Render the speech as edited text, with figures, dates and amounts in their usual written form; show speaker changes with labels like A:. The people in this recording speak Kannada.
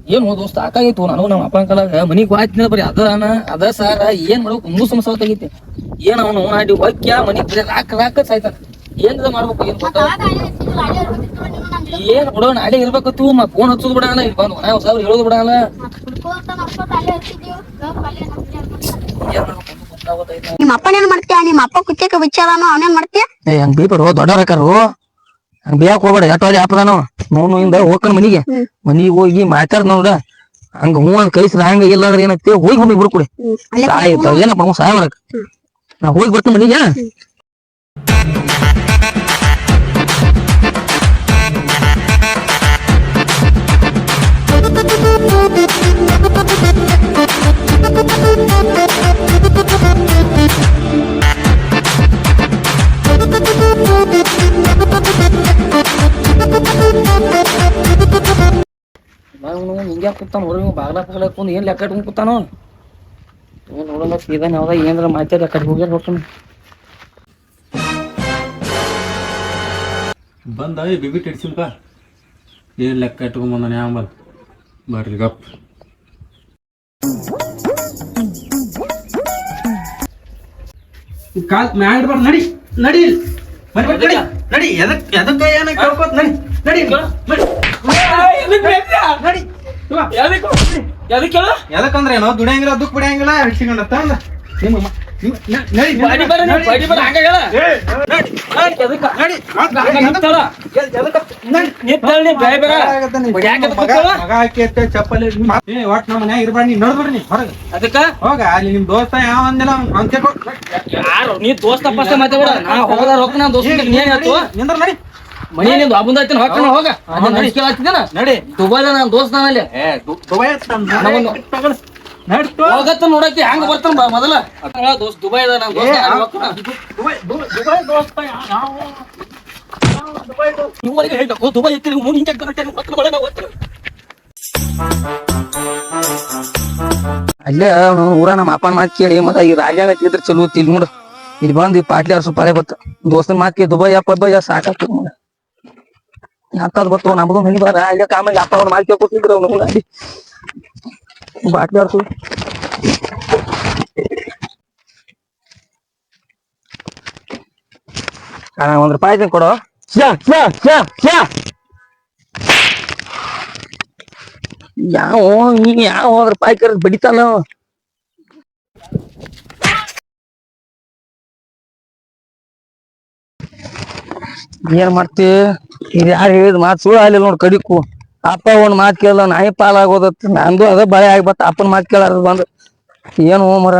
A: ಏನ್ ದೋಸ್ತ ಸಾಕಾಗೈತು ನನಗೂ ನಮ್ಮ ಅಪ್ಪನ ಕಾಲಾಗ ಮನಿಗ್ ಹೋಯ್ತಿನ ಬರೀ ಅದ ಸಾರ ಏನ್ ಮಾಡ್ಬೇಕು ಒಂದು ಸಮಸ್ಯೆ ಆಗೈತಿ ಏನ್ ಅವನು ನಾಡಿ ಹೊಕ್ಕ್ಯಾ ಮನಿಗ್ ಬರೀ ರಾಕ ಸಾಯ್ತಾನ ಏನ್ ಮಾಡ್ಬೇಕು ಏನ್ ಏನ್ ಬಿಡೋ ನಾಳೆ ಇರ್ಬೇಕತ್ತು ಫೋನ್ ಹಚ್ಚೋದು ಬಿಡಣ ಇಲ್ಲಿ ಬಂದು ನಾವು ಸಾವಿರ ಹೇಳೋದು ಬಿಡಲ್ಲ
B: ನಿಮ್ಮ ಅಪ್ಪನೇನ್ ಮಾಡ್ತೀಯ? ನಿಮ್ಮ ಅಪ್ಪ ಕುಚ್ಚಕ್ಕೆ ವಿಚಾರನು ಅವನೇನ್ ಮಾಡ್ತೀಯ?
A: ಹಂಗ ಬೀಪರು ದೊಡ್ಡವರಕಾರು ಹಂಗ ಬೇಯಕ್ ಹೋಗ್ಬೇಡ ಎಟ್ಟೋಲಿ ಹಾಪದಾನು ನೋನು ಇಂದ ಹೋಗ್ಕಣ ಮನಿಗೆ ಹೋಗಿ ಮಾತಾಡ್ ನೋಡ ಹಂಗ ಹೂ ಅಂತ ಕಳಿಸಿದ ಹಂಗ ಇಲ್ಲಾಂದ್ರೆ ಏನೈತಿ ಹೋಗಿ ಹೋಗಿ ಬಿಡ್ಕೊಡಿ ಆಯ್ತು ಏನಪ್ಪ ಸಹಾಯ ಮಾಡಕ್ ನಾ ಹೋಗಿ ಬರ್ತೀನಿ ಮನಿಗೆ ಹಿಂಗ್ಯಾ ಕೂತಾನ ಹೊರಗೆ ಬಾಗ್ಲ ಕುಂದ್ ಏನ್ ಲೆಕ್ಕ ಇಟ್ಕೊಂಡ್ ಕೂತಾನು ಏನ್ ನೋಡಲ್ಲ ಸೀದಾ ಯಾವ್ದ ಏನ್ರ ಮಾತಾಡ ಕಡೆ ಹೋಗ್ಯಾರ ಹೋಗ್ತಾನ
C: ಬಂದ ಬಿಬಿ ಇಡ್ಸಿಲ್ಪ ಏನ್ ಲೆಕ್ಕ ಇಟ್ಕೊಂಡ್ ಬಂದಾನೆ ಆಂಬಲ್ ಬರ್ರಿ ಗಪ್ ಕಾಲ್ ಮ್ಯಾಗ ಇಡ್ಬಾರ್ದು ನಡಿ ನಡಿ ನಡಿ ನಡಿ ಎದಕ್ಕ ಏನ ಕೇಳ್ಕೋತ ನಡಿ ನಡಿ ನಡಿ ಎದಕ್ಕಂದ್ರೆ ಏನೋ ದುಡಿಯಂಗಿಲ್ಲ ದುಃಖ ಬಿಡಿಯಂಗಿಲ್ಲ ಹಿಡ್ಸಿಕೊಂಡ ಚಪ್ಪಲಿ ಒಟ್ ನಮ್ಮ ಮನ್ಯಾಗ ಇರ್ಬಾರ್ದು ನೀ ನೋಡ್ಬಿಡ್ರಿ ಹೊರಗ ಅದಕ್ಕ ಹೋಗ ಅಲ್ಲಿ ನಿಮ್ ದೋಸ್ತ ಯಾವ ಅಂದಿಲ್ಲ
A: ಯಾರು ನೀ ದೋಸ್ತ ಫಸ್ಟ್ ಮಾತಾಡ ನಾ ಹೋಗದಾರ ಹೋಗ ನಾ ದೋಸ್ತ ನೀನ್ ಹೇಳ್ತು
C: ನಿಂದ್ರ ನಡಿ
A: ಮನಿ ನಿಂದು ಅಬ್ಬಂದ ಐತಿ ಹೋಗ್ತಾನ ಹೋಗ ನಡಿಸ್ಕೇಳ ನಡಿ ದುಬೈದ ನಾನು ದೋಸ್ತ ನಾನಲ್ಲಿ
C: ದುಬೈ
A: ಹೋಗತ್ತ ನೋಡಕ್ಕೆ ಹಂಗ ಬರ್ತಾನ ಮೊದಲ ದೋಸ್ತ ದುಬೈದ ನಾನು ದೋಸ್ತ ದುಬೈ ಐತಿ ಅಲ್ಲೇ ಊರ ನಮ್ಮ ಅಪ್ಪನ ಮಾತು ಕೇಳಿ ಮತ್ತ ಈ ರಾಜ ಇದ್ರ ಚಲೋ ತಿಲ್ ನೋಡು ಇಲ್ಲಿ ಬಂದು ಪಾಟ್ಲಿ ಅರ್ಸು ಪಾಳೆ ಬತ್ತ ದೋಸ್ತನ ಮಾತ್ ಕೇಳಿ ದುಬೈ ಅಪ್ಪ ಸಾಕಾಗ್ತದ ನೋಡ ಯಾಕದ್ ಗೊತ್ತು ನಮ್ದು ಮನಿ ಬಾರ ಅಲ್ಲೇ ಕಾಮಾಗ ಅಪ್ಪ ಅವ್ನ ಮಾತು ಕೇಳ್ಕೊತಿದ್ರು ಅವ್ನು ಅಲ್ಲಿ ಬಾಟ್ಲಿ ಅರ್ಸು ₹1 ಕೊಡು ಯಾವ ₹1 ಕರೆದ್ ಬಡಿತಾನ ಏನ್ ಮಾಡ್ತಿ ಇದು ಯಾರು ಹೇಳಿದ್ ಮಾತು ಸುಳ್ಳು ಆಗ್ಲಿಲ್ಲ ನೋಡ್ ಕಡಿಕು ಅಪ್ಪ ಒಂದ್ ಮಾತು ಕೇಳಲ್ಲ ನಾಯಿ ಪಾಲಾಗೋದತ್ ನಂದು ಅದ ಬಳೆ ಆಗ್ಬತ್ತ ಅಪ್ಪನ ಮಾತು ಕೇಳಾರ ಬಂದು ಏನು ಮರ